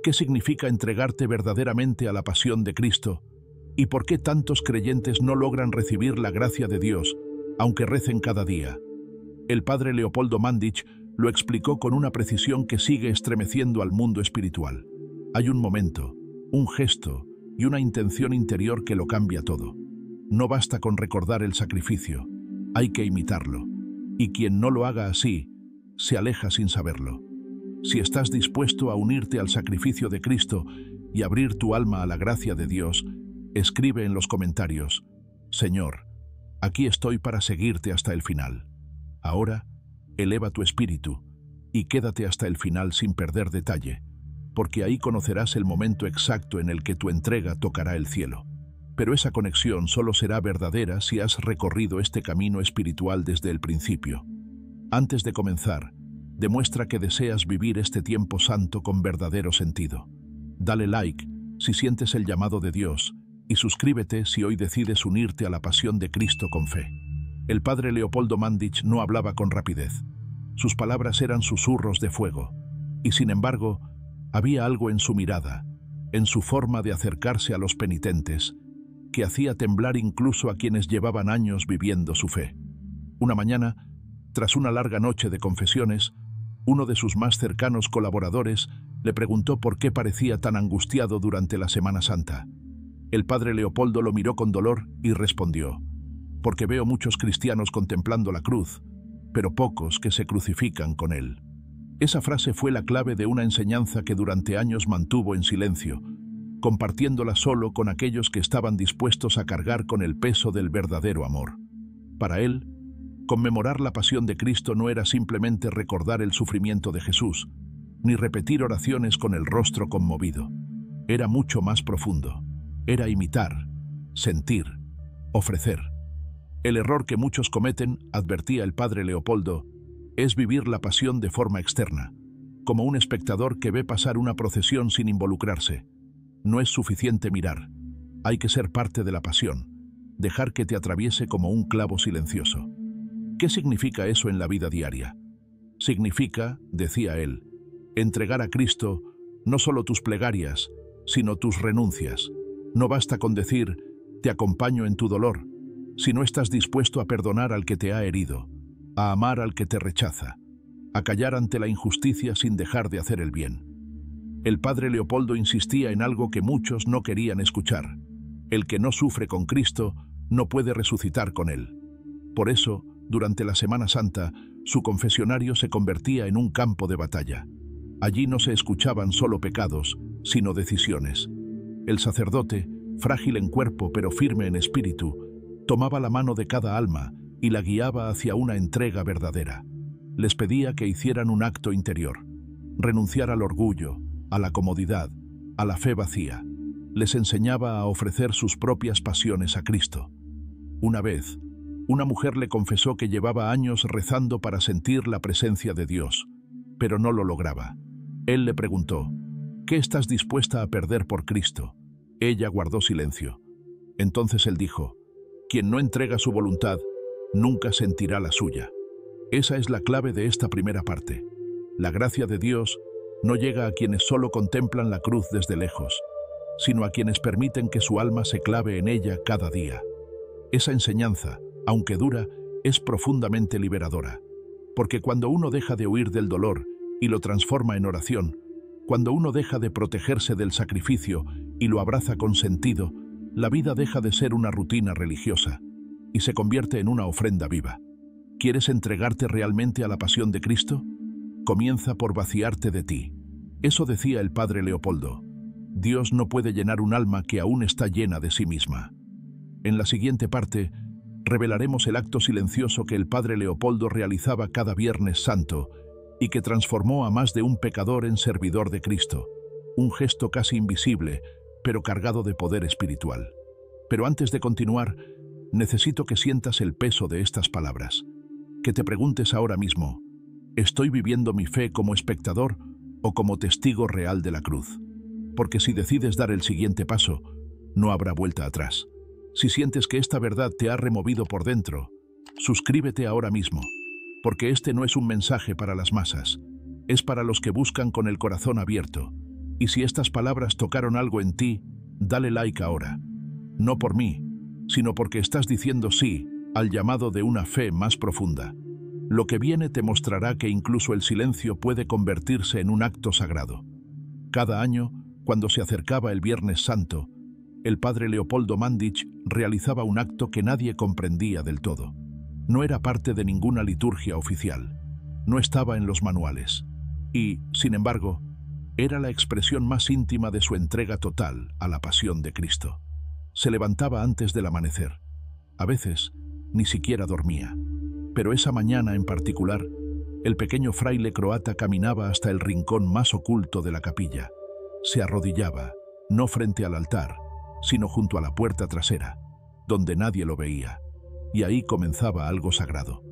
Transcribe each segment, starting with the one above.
¿Qué significa entregarte verdaderamente a la pasión de Cristo? ¿Y por qué tantos creyentes no logran recibir la gracia de Dios, aunque recen cada día? El padre Leopoldo Mandić lo explicó con una precisión que sigue estremeciendo al mundo espiritual. Hay un momento, un gesto y una intención interior que lo cambia todo. No basta con recordar el sacrificio, hay que imitarlo. Y quien no lo haga así, se aleja sin saberlo. Si estás dispuesto a unirte al sacrificio de Cristo y abrir tu alma a la gracia de Dios, escribe en los comentarios: Señor, aquí estoy para seguirte hasta el final. Ahora, eleva tu espíritu y quédate hasta el final sin perder detalle, porque ahí conocerás el momento exacto en el que tu entrega tocará el cielo. Pero esa conexión solo será verdadera si has recorrido este camino espiritual desde el principio. Antes de comenzar, demuestra que deseas vivir este tiempo santo con verdadero sentido. Dale like si sientes el llamado de Dios y suscríbete si hoy decides unirte a la pasión de Cristo con fe. El padre Leopoldo Mandić no hablaba con rapidez. Sus palabras eran susurros de fuego. Y sin embargo, había algo en su mirada, en su forma de acercarse a los penitentes, que hacía temblar incluso a quienes llevaban años viviendo su fe. Una mañana, tras una larga noche de confesiones, uno de sus más cercanos colaboradores le preguntó por qué parecía tan angustiado durante la Semana Santa. El padre Leopoldo lo miró con dolor y respondió: porque veo muchos cristianos contemplando la cruz, pero pocos que se crucifican con él. Esa frase fue la clave de una enseñanza que durante años mantuvo en silencio, compartiéndola solo con aquellos que estaban dispuestos a cargar con el peso del verdadero amor. Para él, conmemorar la pasión de Cristo no era simplemente recordar el sufrimiento de Jesús, ni repetir oraciones con el rostro conmovido. Era mucho más profundo. Era imitar, sentir, ofrecer. El error que muchos cometen, advertía el padre Leopoldo, es vivir la pasión de forma externa, como un espectador que ve pasar una procesión sin involucrarse. No es suficiente mirar, hay que ser parte de la pasión, dejar que te atraviese como un clavo silencioso. ¿Qué significa eso en la vida diaria? Significa, decía él, entregar a Cristo no solo tus plegarias, sino tus renuncias. No basta con decir, te acompaño en tu dolor, si no estás dispuesto a perdonar al que te ha herido, a amar al que te rechaza, a callar ante la injusticia sin dejar de hacer el bien. El padre Leopoldo insistía en algo que muchos no querían escuchar: el que no sufre con Cristo no puede resucitar con él. Por eso, durante la Semana Santa, su confesionario se convertía en un campo de batalla. Allí no se escuchaban solo pecados, sino decisiones. El sacerdote, frágil en cuerpo pero firme en espíritu, tomaba la mano de cada alma y la guiaba hacia una entrega verdadera. Les pedía que hicieran un acto interior, renunciar al orgullo, a la comodidad, a la fe vacía. Les enseñaba a ofrecer sus propias pasiones a Cristo. Una vez, una mujer le confesó que llevaba años rezando para sentir la presencia de Dios, pero no lo lograba. Él le preguntó: ¿qué estás dispuesta a perder por Cristo? Ella guardó silencio. Entonces él dijo: quien no entrega su voluntad, nunca sentirá la suya. Esa es la clave de esta primera parte. La gracia de Dios no llega a quienes solo contemplan la cruz desde lejos, sino a quienes permiten que su alma se clave en ella cada día. Esa enseñanza, aunque dura, es profundamente liberadora, porque cuando uno deja de huir del dolor y lo transforma en oración, cuando uno deja de protegerse del sacrificio y lo abraza con sentido, la vida deja de ser una rutina religiosa y se convierte en una ofrenda viva. ¿Quieres entregarte realmente a la pasión de Cristo? Comienza por vaciarte de ti. Eso decía el padre Leopoldo. Dios no puede llenar un alma que aún está llena de sí misma. En la siguiente parte, revelaremos el acto silencioso que el padre Leopoldo realizaba cada Viernes Santo y que transformó a más de un pecador en servidor de Cristo. Un gesto casi invisible, pero cargado de poder espiritual. Pero antes de continuar, necesito que sientas el peso de estas palabras. Que te preguntes ahora mismo: ¿estoy viviendo mi fe como espectador o como testigo real de la cruz? Porque si decides dar el siguiente paso, no habrá vuelta atrás. Si sientes que esta verdad te ha removido por dentro, suscríbete ahora mismo, porque este no es un mensaje para las masas, es para los que buscan con el corazón abierto, Y si estas palabras tocaron algo en ti, dale like ahora. No por mí, sino porque estás diciendo sí al llamado de una fe más profunda. Lo que viene te mostrará que incluso el silencio puede convertirse en un acto sagrado. Cada año, cuando se acercaba el Viernes Santo, el padre Leopoldo Mandić realizaba un acto que nadie comprendía del todo. No era parte de ninguna liturgia oficial. No estaba en los manuales. Y, sin embargo, era la expresión más íntima de su entrega total a la pasión de Cristo. Se levantaba antes del amanecer. A veces, ni siquiera dormía. Pero esa mañana en particular, el pequeño fraile croata caminaba hasta el rincón más oculto de la capilla. Se arrodillaba, no frente al altar, sino junto a la puerta trasera, donde nadie lo veía. Y ahí comenzaba algo sagrado.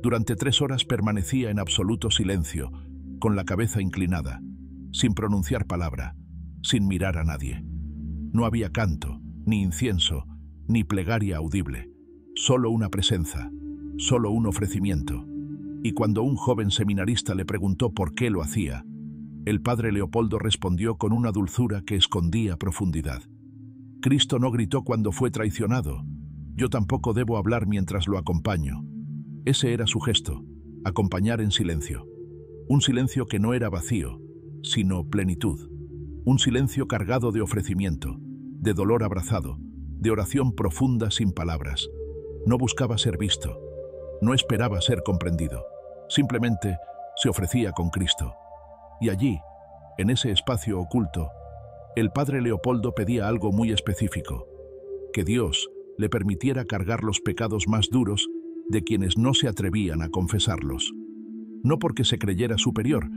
Durante 3 horas permanecía en absoluto silencio, con la cabeza inclinada, sin pronunciar palabra, sin mirar a nadie. No había canto, ni incienso, ni plegaria audible, solo una presencia, solo un ofrecimiento. Y cuando un joven seminarista le preguntó por qué lo hacía, el padre Leopoldo respondió con una dulzura que escondía profundidad. Cristo no gritó cuando fue traicionado. Yo tampoco debo hablar mientras lo acompaño. Ese era su gesto, acompañar en silencio. Un silencio que no era vacío, sino plenitud. Un silencio cargado de ofrecimiento, de dolor abrazado, de oración profunda sin palabras. No buscaba ser visto, no esperaba ser comprendido. Simplemente se ofrecía con Cristo. Y allí, en ese espacio oculto, el padre Leopoldo pedía algo muy específico: que Dios le permitiera cargar los pecados más duros de quienes no se atrevían a confesarlos. No porque se creyera superior,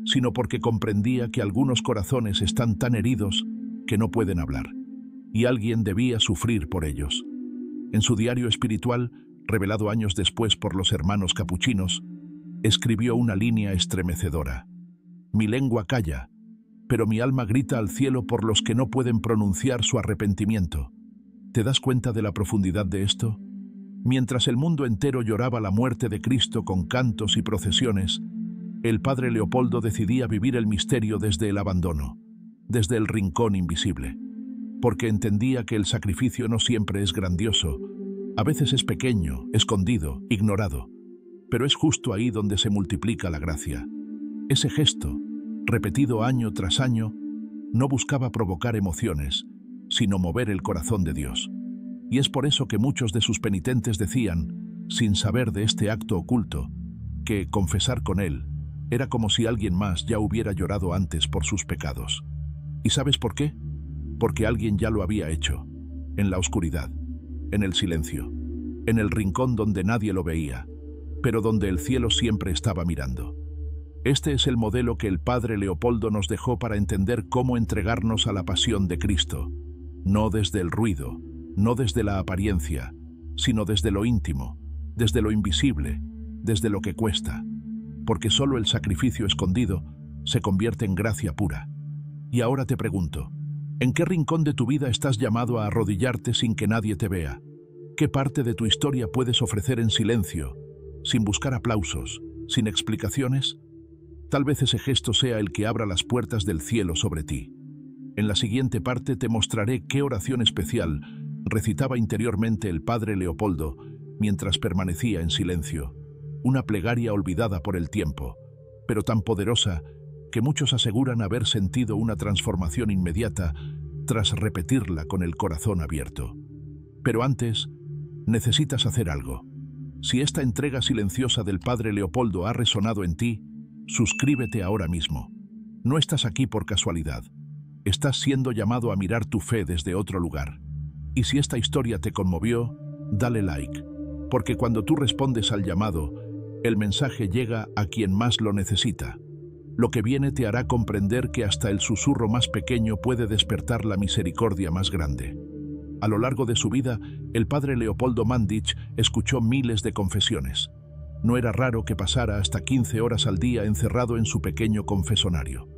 sino porque comprendía que algunos corazones están tan heridos que no pueden hablar, y alguien debía sufrir por ellos. En su diario espiritual, revelado años después por los hermanos capuchinos, escribió una línea estremecedora: mi lengua calla, pero mi alma grita al cielo por los que no pueden pronunciar su arrepentimiento. ¿Te das cuenta de la profundidad de esto? Mientras el mundo entero lloraba la muerte de Cristo con cantos y procesiones, el padre Leopoldo decidía vivir el misterio desde el abandono, desde el rincón invisible, porque entendía que el sacrificio no siempre es grandioso, a veces es pequeño, escondido, ignorado, pero es justo ahí donde se multiplica la gracia. Ese gesto, repetido año tras año, no buscaba provocar emociones, sino mover el corazón de Dios. Y es por eso que muchos de sus penitentes decían, sin saber de este acto oculto, que confesar con él era como si alguien más ya hubiera llorado antes por sus pecados. ¿Y sabes por qué? Porque alguien ya lo había hecho, en la oscuridad, en el silencio, en el rincón donde nadie lo veía, pero donde el cielo siempre estaba mirando. Este es el modelo que el padre Leopoldo nos dejó para entender cómo entregarnos a la pasión de Cristo, no desde el ruido, no desde la apariencia, sino desde lo íntimo, desde lo invisible, desde lo que cuesta, porque solo el sacrificio escondido se convierte en gracia pura. Y ahora te pregunto, ¿en qué rincón de tu vida estás llamado a arrodillarte sin que nadie te vea? ¿Qué parte de tu historia puedes ofrecer en silencio, sin buscar aplausos, sin explicaciones? Tal vez ese gesto sea el que abra las puertas del cielo sobre ti. En la siguiente parte te mostraré qué oración especial recitaba interiormente el padre Leopoldo mientras permanecía en silencio, una plegaria olvidada por el tiempo, pero tan poderosa que muchos aseguran haber sentido una transformación inmediata tras repetirla con el corazón abierto. Pero antes, necesitas hacer algo. Si esta entrega silenciosa del padre Leopoldo ha resonado en ti, suscríbete ahora mismo. No estás aquí por casualidad. Estás siendo llamado a mirar tu fe desde otro lugar. Y si esta historia te conmovió, dale like, porque cuando tú respondes al llamado, el mensaje llega a quien más lo necesita. Lo que viene te hará comprender que hasta el susurro más pequeño puede despertar la misericordia más grande. A lo largo de su vida, el padre Leopoldo Mandić escuchó miles de confesiones. No era raro que pasara hasta 15 horas al día encerrado en su pequeño confesonario.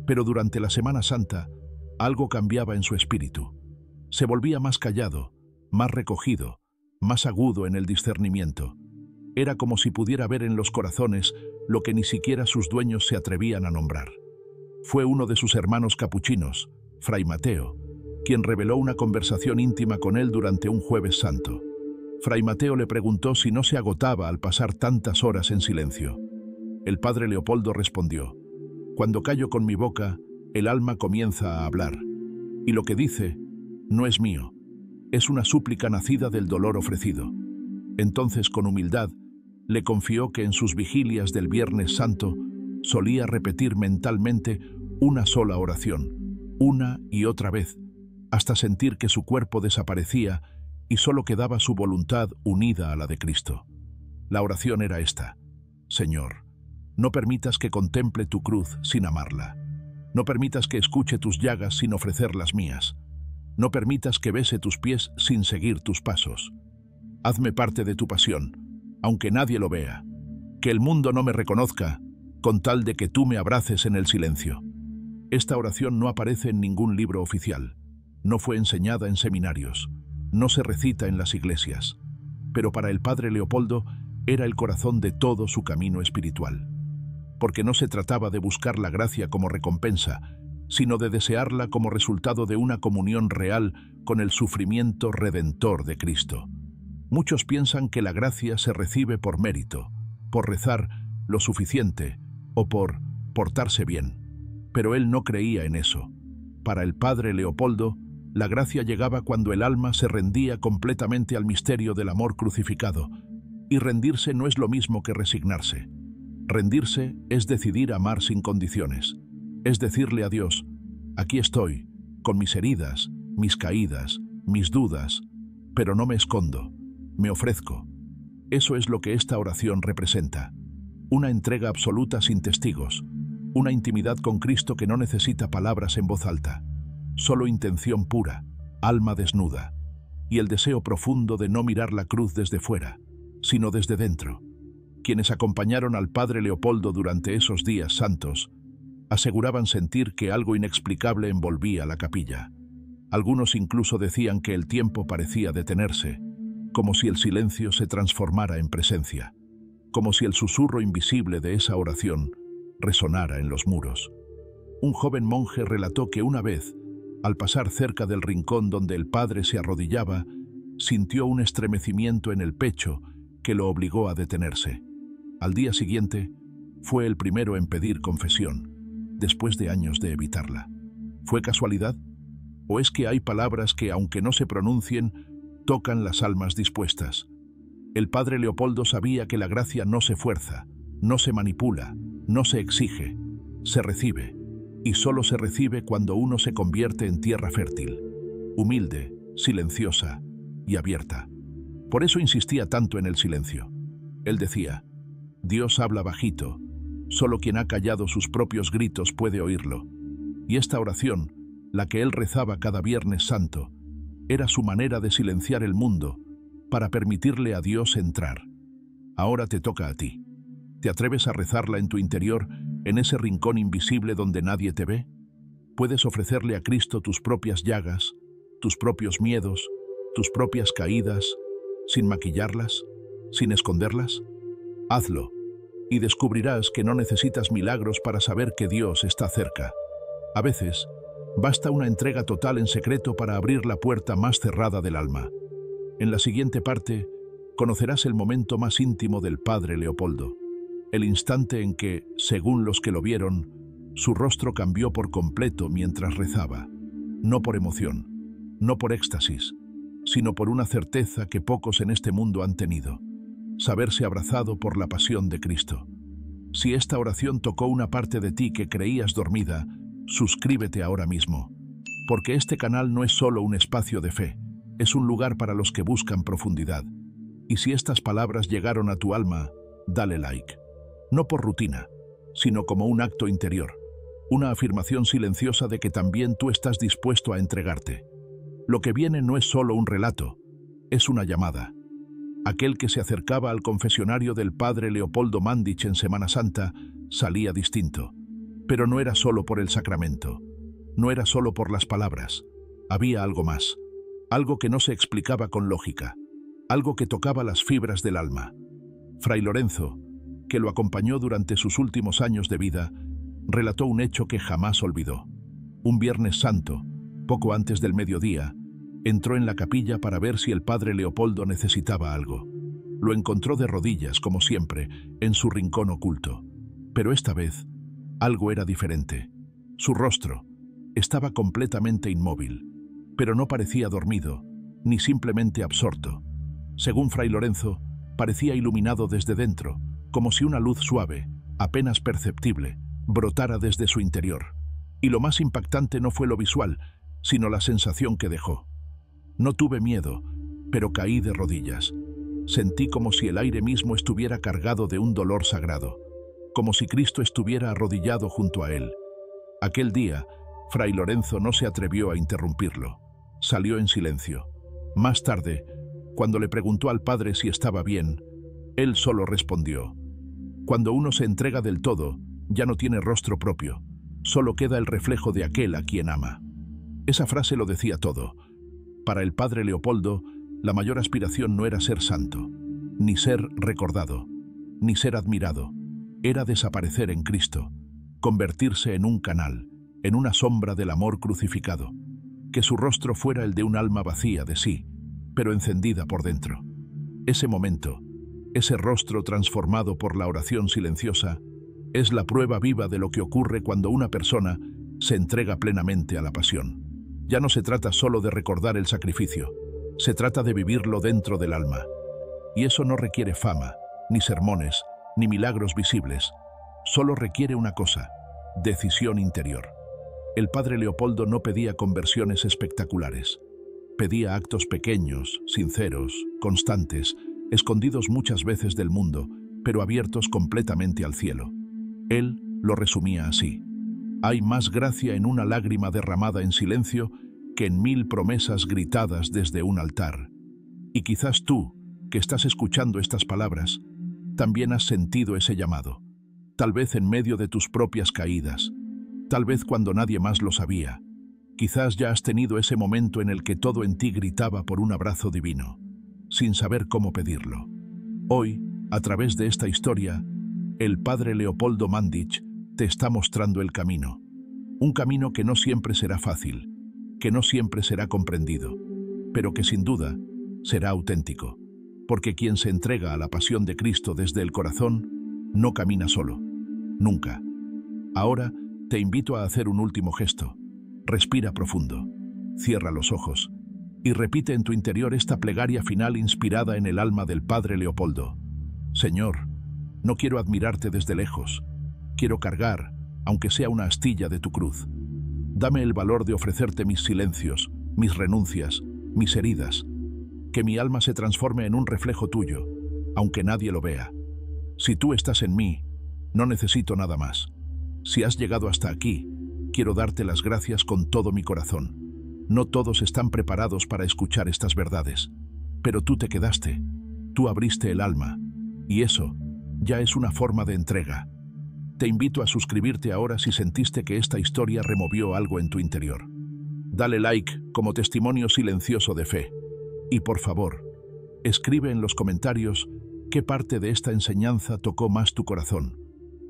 Pero durante la Semana Santa, algo cambiaba en su espíritu. Se volvía más callado, más recogido, más agudo en el discernimiento. Era como si pudiera ver en los corazones lo que ni siquiera sus dueños se atrevían a nombrar. Fue uno de sus hermanos capuchinos, Fray Mateo, quien reveló una conversación íntima con él durante un Jueves Santo. Fray Mateo le preguntó si no se agotaba al pasar tantas horas en silencio. El padre Leopoldo respondió: «Cuando callo con mi boca, el alma comienza a hablar, y lo que dice no es mío, es una súplica nacida del dolor ofrecido». Entonces, con humildad, le confió que en sus vigilias del Viernes Santo solía repetir mentalmente una sola oración, una y otra vez, hasta sentir que su cuerpo desaparecía y solo quedaba su voluntad unida a la de Cristo. La oración era esta: «Señor, no permitas que contemple tu cruz sin amarla. No permitas que escuche tus llagas sin ofrecer las mías. No permitas que bese tus pies sin seguir tus pasos. Hazme parte de tu pasión, aunque nadie lo vea. Que el mundo no me reconozca, con tal de que tú me abraces en el silencio». Esta oración no aparece en ningún libro oficial, no fue enseñada en seminarios, no se recita en las iglesias, pero para el padre Leopoldo era el corazón de todo su camino espiritual. Porque no se trataba de buscar la gracia como recompensa, sino de desearla como resultado de una comunión real con el sufrimiento redentor de Cristo. Muchos piensan que la gracia se recibe por mérito, por rezar lo suficiente o por portarse bien. Pero él no creía en eso. Para el padre Leopoldo, la gracia llegaba cuando el alma se rendía completamente al misterio del amor crucificado, y rendirse no es lo mismo que resignarse. Rendirse es decidir amar sin condiciones, es decirle a Dios: «Aquí estoy, con mis heridas, mis caídas, mis dudas, pero no me escondo, me ofrezco». Eso es lo que esta oración representa: una entrega absoluta sin testigos, una intimidad con Cristo que no necesita palabras en voz alta, solo intención pura, alma desnuda, y el deseo profundo de no mirar la cruz desde fuera, sino desde dentro. Quienes acompañaron al padre Leopoldo durante esos días santos aseguraban sentir que algo inexplicable envolvía la capilla. Algunos incluso decían que el tiempo parecía detenerse, como si el silencio se transformara en presencia, como si el susurro invisible de esa oración resonara en los muros. Un joven monje relató que una vez, al pasar cerca del rincón donde el padre se arrodillaba, sintió un estremecimiento en el pecho que lo obligó a detenerse. Al día siguiente, fue el primero en pedir confesión, después de años de evitarla. ¿Fue casualidad? ¿O es que hay palabras que, aunque no se pronuncien, tocan las almas dispuestas? El padre Leopoldo sabía que la gracia no se fuerza, no se manipula, no se exige, se recibe, y solo se recibe cuando uno se convierte en tierra fértil, humilde, silenciosa y abierta. Por eso insistía tanto en el silencio. Él decía: «Dios habla bajito, solo quien ha callado sus propios gritos puede oírlo». Y esta oración, la que él rezaba cada Viernes Santo, era su manera de silenciar el mundo para permitirle a Dios entrar. Ahora te toca a ti. ¿Te atreves a rezarla en tu interior, en ese rincón invisible donde nadie te ve? ¿Puedes ofrecerle a Cristo tus propias llagas, tus propios miedos, tus propias caídas, sin maquillarlas, sin esconderlas? Hazlo, y descubrirás que no necesitas milagros para saber que Dios está cerca. A veces, basta una entrega total en secreto para abrir la puerta más cerrada del alma. En la siguiente parte, conocerás el momento más íntimo del padre Leopoldo, el instante en que, según los que lo vieron, su rostro cambió por completo mientras rezaba, no por emoción, no por éxtasis, sino por una certeza que pocos en este mundo han tenido: saberse abrazado por la pasión de Cristo. Si esta oración tocó una parte de ti que creías dormida, suscríbete ahora mismo, porque este canal no es solo un espacio de fe, es un lugar para los que buscan profundidad. Y si estas palabras llegaron a tu alma, dale like. No por rutina, sino como un acto interior, una afirmación silenciosa de que también tú estás dispuesto a entregarte. Lo que viene no es solo un relato, es una llamada. Aquel que se acercaba al confesionario del padre Leopoldo Mandić en Semana Santa salía distinto, pero no era solo por el sacramento, no era solo por las palabras, había algo más, algo que no se explicaba con lógica, algo que tocaba las fibras del alma. Fray Lorenzo, que lo acompañó durante sus últimos años de vida, relató un hecho que jamás olvidó. Un Viernes Santo, poco antes del mediodía, entró en la capilla para ver si el padre Leopoldo necesitaba algo. Lo encontró de rodillas, como siempre, en su rincón oculto. Pero esta vez, algo era diferente. Su rostro estaba completamente inmóvil, pero no parecía dormido, ni simplemente absorto. Según Fray Lorenzo, parecía iluminado desde dentro, como si una luz suave, apenas perceptible, brotara desde su interior. Y lo más impactante no fue lo visual, sino la sensación que dejó. No tuve miedo, pero caí de rodillas. Sentí como si el aire mismo estuviera cargado de un dolor sagrado, como si Cristo estuviera arrodillado junto a él. Aquel día, Fray Lorenzo no se atrevió a interrumpirlo. Salió en silencio. Más tarde, cuando le preguntó al padre si estaba bien, él solo respondió: «Cuando uno se entrega del todo, ya no tiene rostro propio, solo queda el reflejo de aquel a quien ama». Esa frase lo decía todo. Para el padre Leopoldo, la mayor aspiración no era ser santo, ni ser recordado, ni ser admirado. Era desaparecer en Cristo, convertirse en un canal, en una sombra del amor crucificado. Que su rostro fuera el de un alma vacía de sí, pero encendida por dentro. Ese momento, ese rostro transformado por la oración silenciosa, es la prueba viva de lo que ocurre cuando una persona se entrega plenamente a la pasión. Ya no se trata solo de recordar el sacrificio, se trata de vivirlo dentro del alma. Y eso no requiere fama, ni sermones, ni milagros visibles. Solo requiere una cosa: decisión interior. El padre Leopoldo no pedía conversiones espectaculares. Pedía actos pequeños, sinceros, constantes, escondidos muchas veces del mundo, pero abiertos completamente al cielo. Él lo resumía así: hay más gracia en una lágrima derramada en silencio que en 1000 promesas gritadas desde un altar. Y quizás tú, que estás escuchando estas palabras, también has sentido ese llamado. Tal vez en medio de tus propias caídas, tal vez cuando nadie más lo sabía. Quizás ya has tenido ese momento en el que todo en ti gritaba por un abrazo divino, sin saber cómo pedirlo. Hoy, a través de esta historia, el padre Leopoldo Mandić te está mostrando el camino. Un camino que no siempre será fácil, que no siempre será comprendido, pero que sin duda será auténtico, porque quien se entrega a la pasión de Cristo desde el corazón no camina solo, nunca. Ahora te invito a hacer un último gesto. Respira profundo, cierra los ojos y repite en tu interior esta plegaria final inspirada en el alma del padre Leopoldo. Señor, no quiero admirarte desde lejos, quiero cargar, aunque sea una astilla de tu cruz. Dame el valor de ofrecerte mis silencios, mis renuncias, mis heridas, que mi alma se transforme en un reflejo tuyo, aunque nadie lo vea. Si tú estás en mí, no necesito nada más. Si has llegado hasta aquí, quiero darte las gracias con todo mi corazón. No todos están preparados para escuchar estas verdades, pero tú te quedaste, tú abriste el alma, y eso ya es una forma de entrega. Te invito a suscribirte ahora si sentiste que esta historia removió algo en tu interior. Dale like como testimonio silencioso de fe. Y por favor, escribe en los comentarios qué parte de esta enseñanza tocó más tu corazón,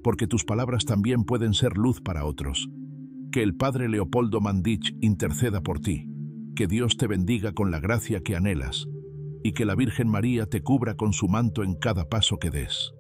porque tus palabras también pueden ser luz para otros. Que el padre Leopoldo Mandić interceda por ti, que Dios te bendiga con la gracia que anhelas, y que la Virgen María te cubra con su manto en cada paso que des.